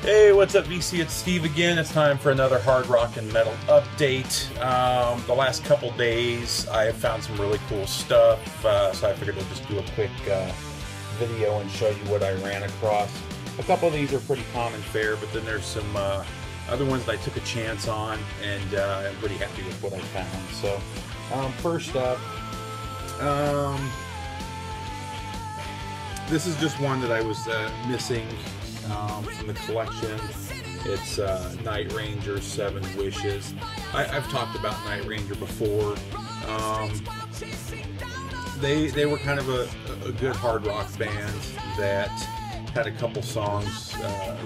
Hey, what's up, VC? It's Steve again. It's time for another hard rock and metal update. The last couple days, I have found some really cool stuff, so I figured I'd just do a quick video and show you what I ran across. A couple of these are pretty common fare, but then there's some other ones that I took a chance on, and I'm pretty happy with what I found. So, first up, this is just one that I was missing from the collection. It's Night Ranger 7 Wishes. I've talked about Night Ranger before. They were kind of a good hard rock band that had a couple songs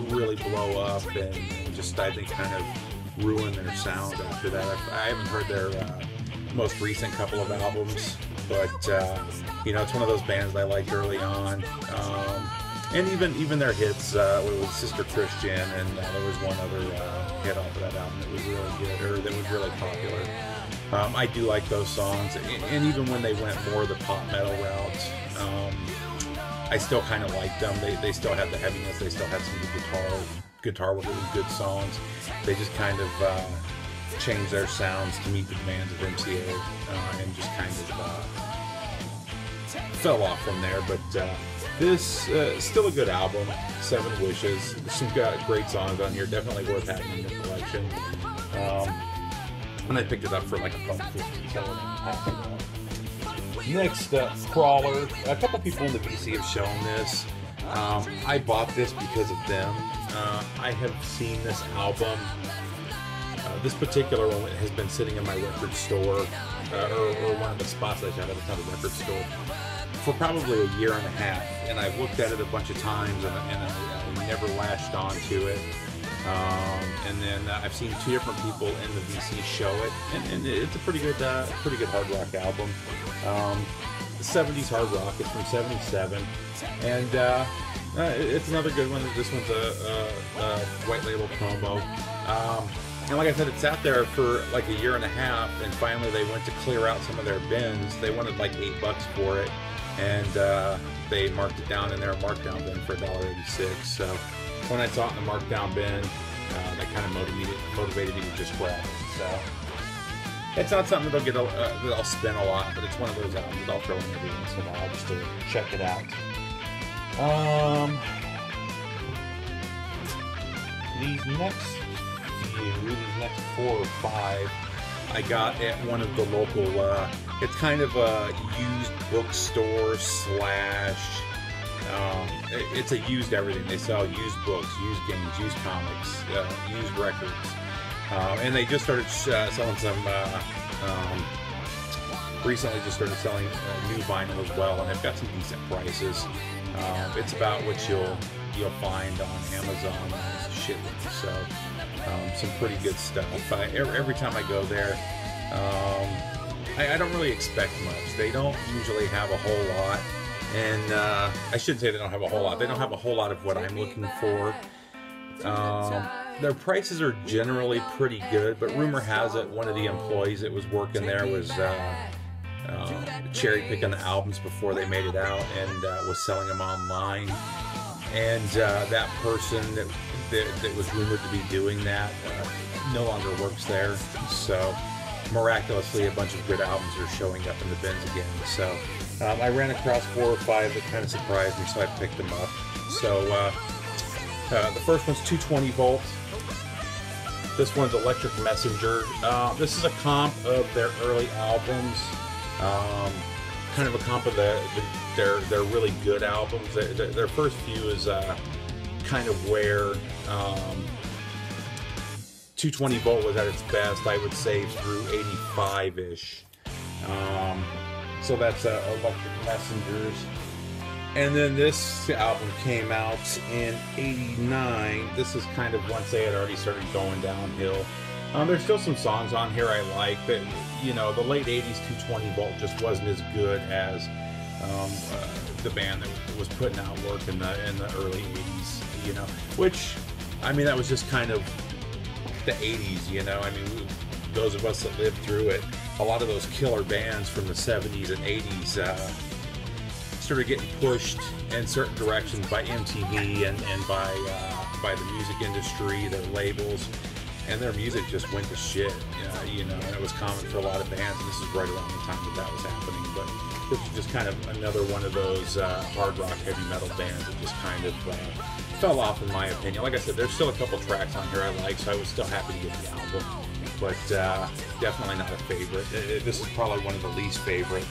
really blow up and just, I think, kind of ruin their sound after that. I haven't heard their most recent couple of albums, but you know, it's one of those bands that I liked early on. And even their hits with Sister Christian, and there was one other hit off of that album that was really good, or that was really popular. I do like those songs, and even when they went more the pop metal route, I still kind of liked them. They still had the heaviness, they still had some good guitar with really good songs. They just kind of changed their sounds to meet the demands of MCA, and just kind of fell off from there, but this still a good album. 7 Wishes. Some great songs on here. Definitely worth having in your collection. And I picked it up for like $1.50. So next up, Crawler. A couple people in the VC have shown this. I bought this because of them. I have seen this album. This particular one has been sitting in my record store, or one of the spots I have at a record store, for probably a year and a half, and I've looked at it a bunch of times, and I never latched onto it. And then I've seen 2 different people in the VC show it, and it's a pretty good hard rock album. 70s hard rock. It's from '77, and it's another good one. This one's a white label promo. And like I said, it sat there for like a year and a half, and finally they went to clear out some of their bins. They wanted like $8 for it, and they marked it down in their markdown bin for $1.86. So when I saw it in the markdown bin, that kind of motivated me to just grab it. So it's not something that I'll spin a lot, but it's one of those albums that I'll throw in every once in a while just to check it out. These next 4 or 5 I got at one of the local, it's kind of a used bookstore slash, it's a used everything. They sell used books, used games, used comics, used records. And they just started selling some, recently just started selling new vinyl as well, and they've got some decent prices. It's about what you'll find on Amazon shipping, so some pretty good stuff. Every time I go there, I don't really expect much. They don't usually have a whole lot, and I shouldn't say they don't have a whole lot. They don't have a whole lot of what I'm looking for. Their prices are generally pretty good, but rumor has it one of the employees that was working there was cherry picking the albums before they made it out, and was selling them online. And that person that was rumored to be doing that no longer works there. So miraculously, a bunch of good albums are showing up in the bins again. So I ran across 4 or 5 that kind of surprised me, so I picked them up. So the first one's 220 Volt. This one's Electric Messenger. This is a comp of their early albums. Kind of a comp of their really good albums. Their first few is kind of where 220 Volt was at its best, I would say, through 85-ish. So that's Electric Messengers. And then this album came out in '89. This is kind of once they had already started going downhill. There's still some songs on here I like, but you know, the late '80s 220 Volt just wasn't as good as the band that was putting out work in the early '80s. You know, which, I mean, that was just kind of the '80s. You know, I mean, those of us that lived through it, a lot of those killer bands from the '70s and '80s started getting pushed in certain directions by MTV and by by the music industry, their labels, and their music just went to shit. You know, and it was common for a lot of bands, and this is right around the time that was happening. But this is just kind of another one of those hard rock, heavy metal bands that just kind of fell off, in my opinion. Like I said, there's still a couple tracks on here I like, so I was still happy to get the album. But definitely not a favorite. This is probably one of the least favorite.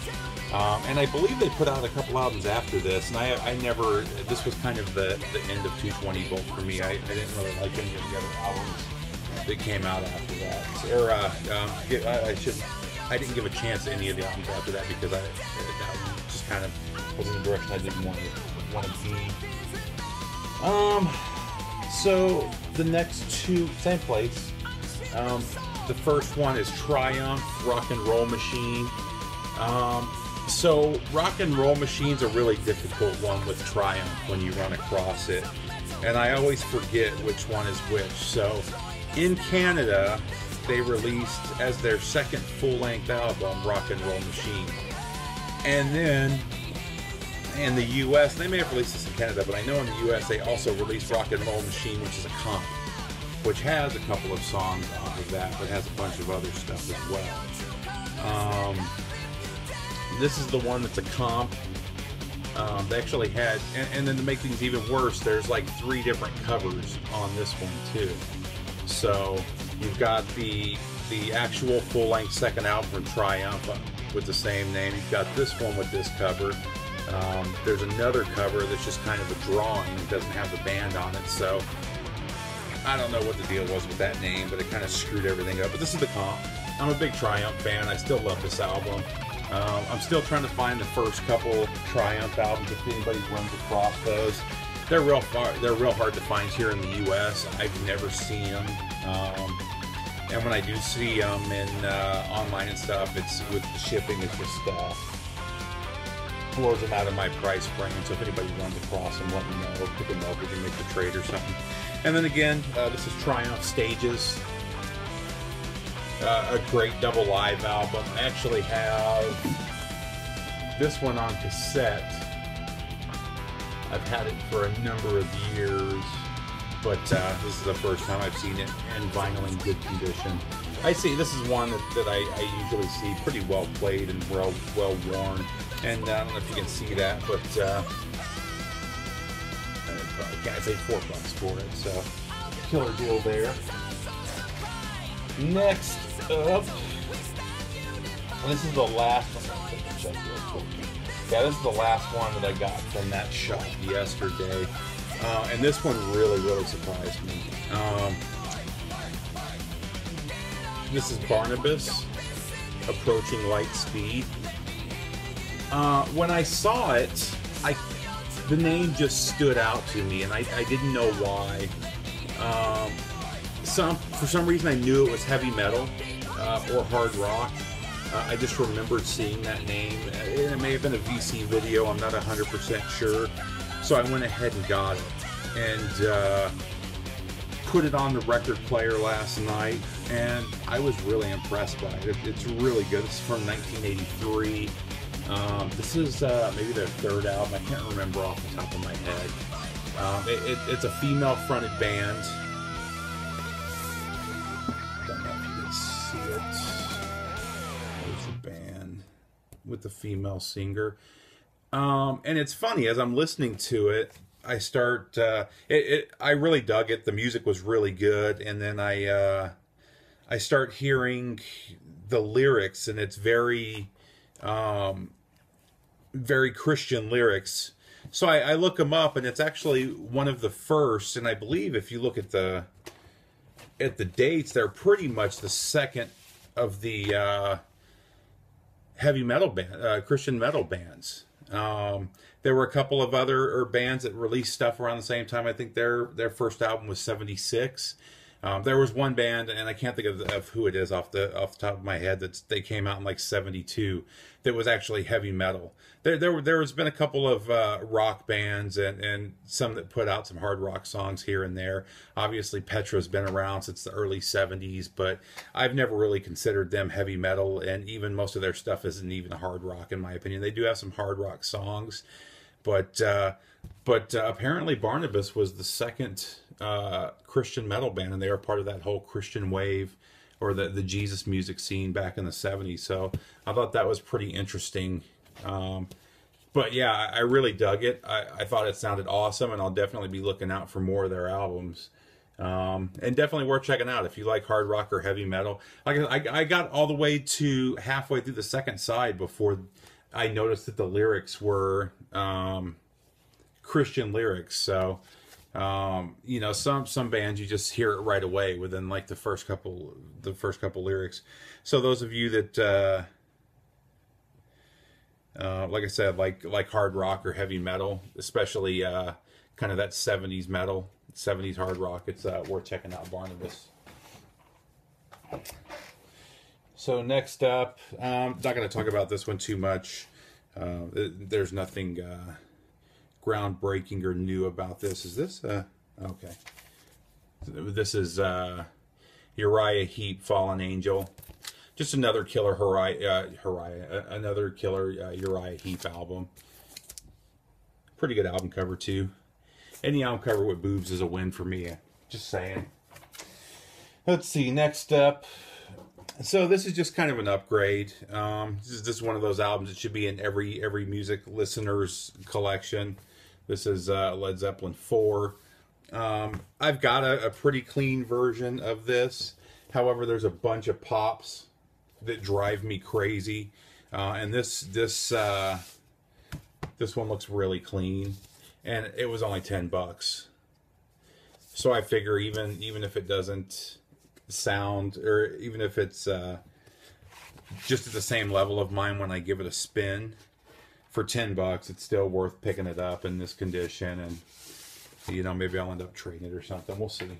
And I believe they put out a couple albums after this, and I never, this was kind of the end of 220 Volt for me. I didn't really like any of the other albums that came out after that. Or, I didn't give a chance to any of the albums after that because that just kind of was in the direction I didn't want to be. So the next two, same place. The first one is Triumph, Rock and Roll Machine. So Rock and Roll Machine's a really difficult one with Triumph when you run across it. And I always forget which one is which. So in Canada, they released as their second full-length album, Rock and Roll Machine. And then in the US, they may have released this in Canada, but I know in the US they also released Rock and Roll Machine, which is a comp, which has a couple of songs off of that, but has a bunch of other stuff as well. This is the one that's a comp. They actually had, and then to make things even worse, there's like 3 different covers on this one too. So you've got the actual full-length second album from Triumph with the same name. You've got this one with this cover. There's another cover that's just kind of a drawing. It doesn't have the band on it, so I don't know what the deal was with that name, but it kind of screwed everything up. But this is the comp. I'm a big Triumph fan. I still love this album. I'm still trying to find the first couple Triumph albums if anybody runs across those. They're real hard to find here in the U.S. I've never seen them. And when I do see them in online and stuff, it's with the shipping, it's just blows them out of my price range. So if anybody runs across them, let me know, or pick them up, we can make the trade or something. And then again, this is Triumph Stages, a great double live album. I actually have this one on cassette. I've had it for a number of years, but this is the first time I've seen it in vinyl in good condition. I see this is one that I usually see pretty well played and well worn. And I don't know if you can see that, but I paid $4 for it, so killer deal there. Next up, and this is the last one. Check real quick. Yeah, this is the last one that I got from that shop yesterday, and this one really surprised me. This is Barnabas, Approaching Light Speed. When I saw it, the name just stood out to me, and I didn't know why. For some reason, I knew it was heavy metal or hard rock. I just remembered seeing that name. It may have been a VC video. I'm not 100% sure. So I went ahead and got it and put it on the record player last night, and I was really impressed by it. It's really good. It's from 1983. This is maybe their third album. I can't remember off the top of my head. It's a female-fronted band. Don't know if you can see it. There's the band with the female singer. And it's funny, as I'm listening to it, I start, I really dug it. The music was really good. And then I start hearing the lyrics, and it's very Christian lyrics. So I look them up, and it's actually one of the first, and I believe if you look at the dates, they're pretty much the second of the heavy metal band, Christian metal bands. There were a couple of other bands that released stuff around the same time. I think their first album was 76. There was one band, and I can't think of who it is off the top of my head, they came out in like 72, that was actually heavy metal. There has been a couple of rock bands and some that put out some hard rock songs here and there. Obviously, Petra's been around since the early 70s, but I've never really considered them heavy metal, and even most of their stuff isn't even hard rock, in my opinion. They do have some hard rock songs, but But apparently Barnabas was the second Christian metal band, and they were part of that whole Christian wave, or the Jesus music scene back in the 70s. So I thought that was pretty interesting. But yeah, I really dug it. I thought it sounded awesome, and I'll definitely be looking out for more of their albums. And definitely worth checking out if you like hard rock or heavy metal. Like I got all the way to halfway through the second side before I noticed that the lyrics were Christian lyrics. So you know, some bands you just hear it right away within like the first couple lyrics. So those of you that like I said, like hard rock or heavy metal, especially kind of that 70s metal, 70s hard rock, it's worth checking out Barnabas. So next up, not going to talk about this one too much. There's nothing groundbreaking or new about this. Is this okay? This is Uriah Heep, Fallen Angel. Just another killer Uriah Heep album. Pretty good album cover too. Any album cover with boobs is a win for me. Just saying. Let's see, next up. So this is just kind of an upgrade. This is one of those albums that should be in every music listener's collection. This is Led Zeppelin 4. I've got a pretty clean version of this. However, there's a bunch of pops that drive me crazy. And this one looks really clean. And it was only $10. So I figure even if it doesn't sound, or even if it's just at the same level of mine when I give it a spin, for $10 it's still worth picking it up in this condition. And you know, maybe I'll end up trading it or something. We'll see.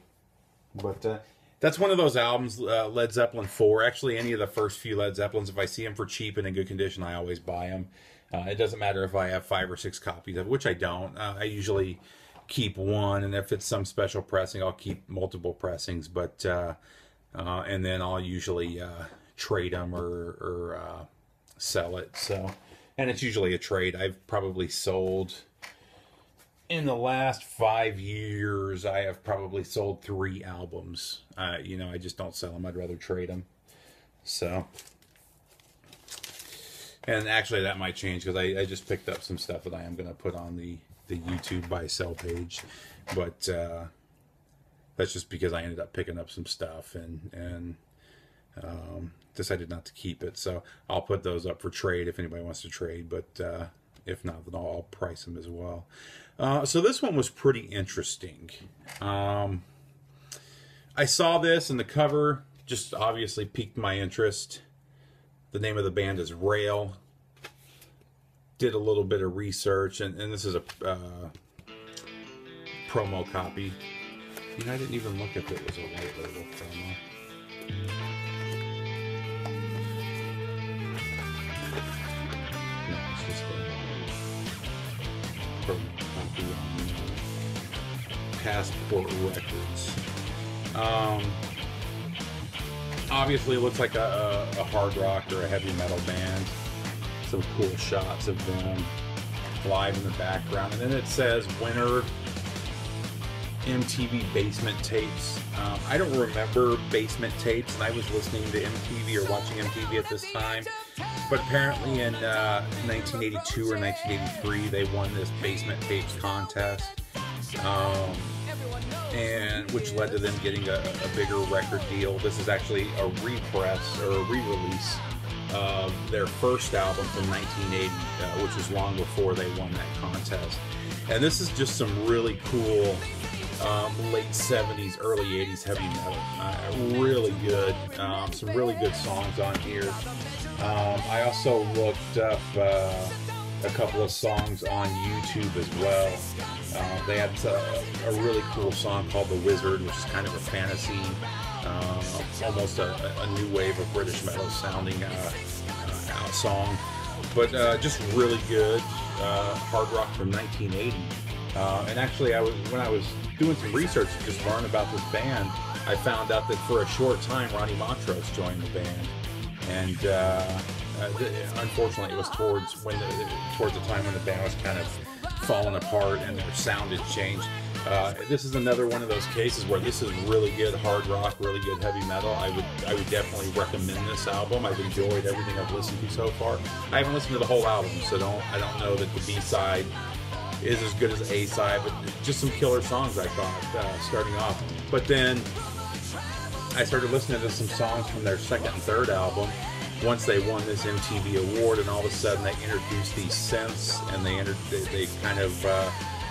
But that's one of those albums, Led Zeppelin 4. Actually, any of the first few Led Zeppelins, if I see them for cheap and in good condition, I always buy them. It doesn't matter if I have 5 or 6 copies of it, which I don't. I usually keep one, and if it's some special pressing, I'll keep multiple pressings. But and then I'll usually trade them or sell it. So, and it's usually a trade. I've probably sold, in the last 5 years, I have probably sold 3 albums. You know, I just don't sell them. I'd rather trade them. So. And actually, that might change because I just picked up some stuff that I am going to put on the YouTube buy sell page, but that's just because I ended up picking up some stuff and decided not to keep it. So I'll put those up for trade if anybody wants to trade, but if not, then I'll price them as well. So this one was pretty interesting. I saw this and the cover just obviously piqued my interest. The name of the band is Rail. Did a little bit of research, and this is a promo copy. You know, I didn't even look if it was a white label promo. No, it's just a promo copy on Passport Records. Obviously, it looks like a hard rock or a heavy metal band. Some cool shots of them live in the background. And then it says winner MTV Basement Tapes. I don't remember Basement Tapes, and I was listening to MTV or watching MTV at this time. But apparently in 1982 or 1983, they won this Basement Tapes contest. And which led to them getting a bigger record deal. This is actually a repress or a re-release of their first album from 1980, which was long before they won that contest. And this is just some really cool late 70s, early 80s heavy metal. Really good. Some really good songs on here. I also looked up a couple of songs on YouTube as well. They had a really cool song called The Wizard, which is kind of a fantasy, almost a new wave of British metal sounding out song, but just really good hard rock from 1980. And actually, when I was doing some research to just learn about this band, I found out that for a short time Ronnie Montrose joined the band, and unfortunately, it was towards the time when the band was kind of fallen apart and their sound has changed. This is another one of those cases where this is really good hard rock, really good heavy metal. I would definitely recommend this album. I've enjoyed everything I've listened to so far. I haven't listened to the whole album, so I don't know that the B-side is as good as the A-side, but just some killer songs I thought starting off. But then I started listening to some songs from their second and third album once they won this MTV award, and all of a sudden they introduced these synths, and they kind of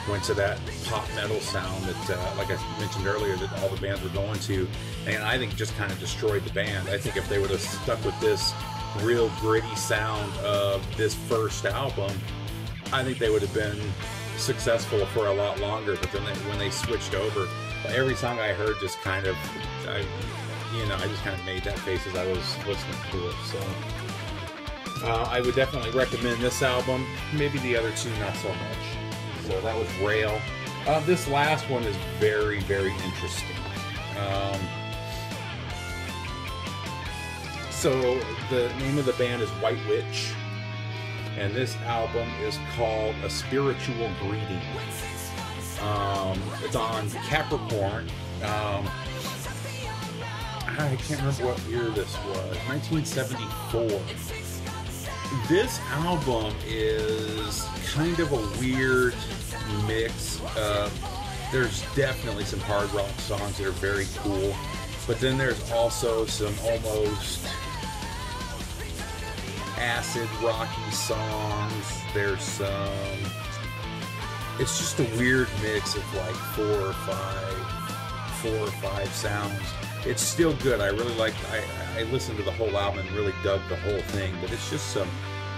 went to that pop metal sound that, like I mentioned earlier, that all the bands were going to, and I think just kind of destroyed the band. I think if they would have stuck with this real gritty sound of this first album, I think they would have been successful for a lot longer. But then when they switched over, every song I heard just kind of, I just kind of made that face as I was listening to it. So I would definitely recommend this album. Maybe the other two not so much. So that was Rail. This last one is very, very interesting. So the name of the band is White Witch, and this album is called A Spiritual Greeting. It's on Capricorn. I can't remember what year this was. 1974. This album is kind of a weird mix. There's definitely some hard rock songs that are very cool, but then there's also some almost acid rocky songs. There's some, it's just a weird mix of like four or five sounds. It's still good. I really like, I listened to the whole album and really dug the whole thing, but it's just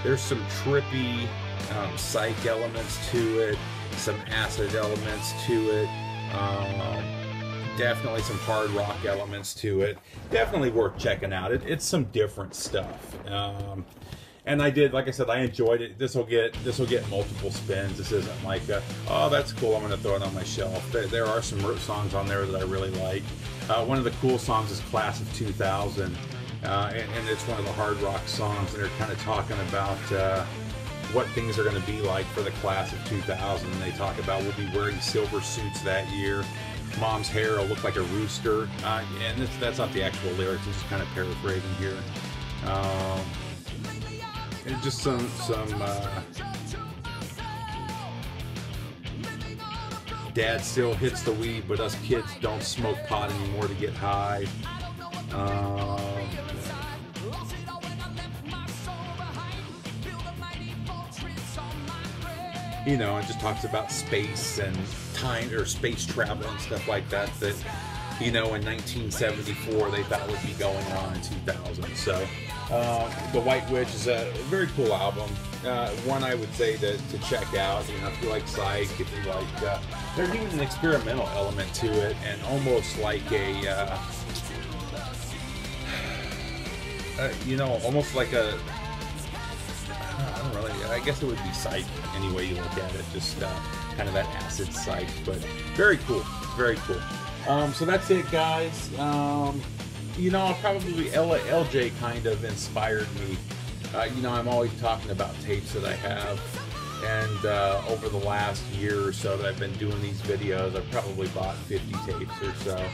there's some trippy psych elements to it, some acid elements to it, definitely some hard rock elements to it. Definitely worth checking out. It's some different stuff. And I did, like I said, I enjoyed it. This will get multiple spins. This isn't like, oh, that's cool, I'm going to throw it on my shelf. There are some songs on there that I really like. One of the cool songs is Class of 2000, and it's one of the hard rock songs, and they're kind of talking about what things are going to be like for the Class of 2000. And they talk about, we'll be wearing silver suits that year. Mom's hair will look like a rooster. And that's not the actual lyrics, it's just kind of paraphrasing here. And just some Dad still hits the weed, but us kids don't smoke pot anymore to get high. You know, it just talks about space and time, or space travel and stuff like that, that, you know, in 1974 they thought would be going on in 2000. So The White Witch is a very cool album. One I would say to check out. You know, if you like psych, if you like, there's even an experimental element to it, and almost like a, you know, almost like a, I don't really, I guess it would be psych any way you look at it, just kind of that acid psych, but very cool, very cool. So that's it, guys. You know, probably LJ kind of inspired me. You know, I'm always talking about tapes that I have, and over the last year or so that I've been doing these videos, I've probably bought 50 tapes or so.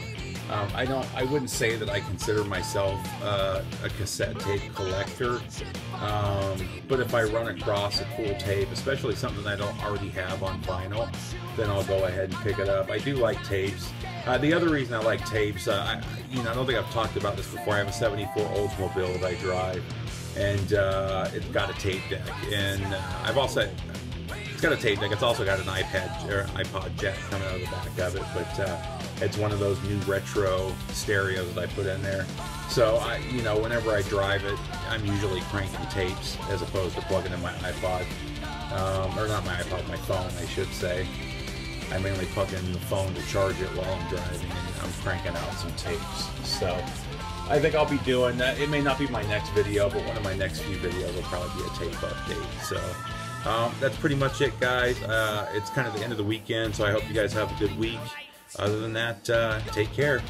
I wouldn't say that I consider myself a cassette tape collector, but if I run across a cool tape, especially something that I don't already have on vinyl, then I'll go ahead and pick it up. I do like tapes. The other reason I like tapes, you know, I don't think I've talked about this before. I have a '74 Oldsmobile that I drive, and it's got a tape deck, and it's got a tape deck. It's also got an iPod jack coming out of the back of it, but it's one of those new retro stereos that I put in there. So you know, whenever I drive it, I'm usually cranking tapes as opposed to plugging in my iPod, or not my iPod, my phone, I should say. I mainly plug in the phone to charge it while I'm driving, and I'm cranking out some tapes. So I think I'll be doing that. It may not be my next video, but one of my next few videos will probably be a tape update. So that's pretty much it, guys. It's kind of the end of the weekend, so I hope you guys have a good week. Other than that, take care.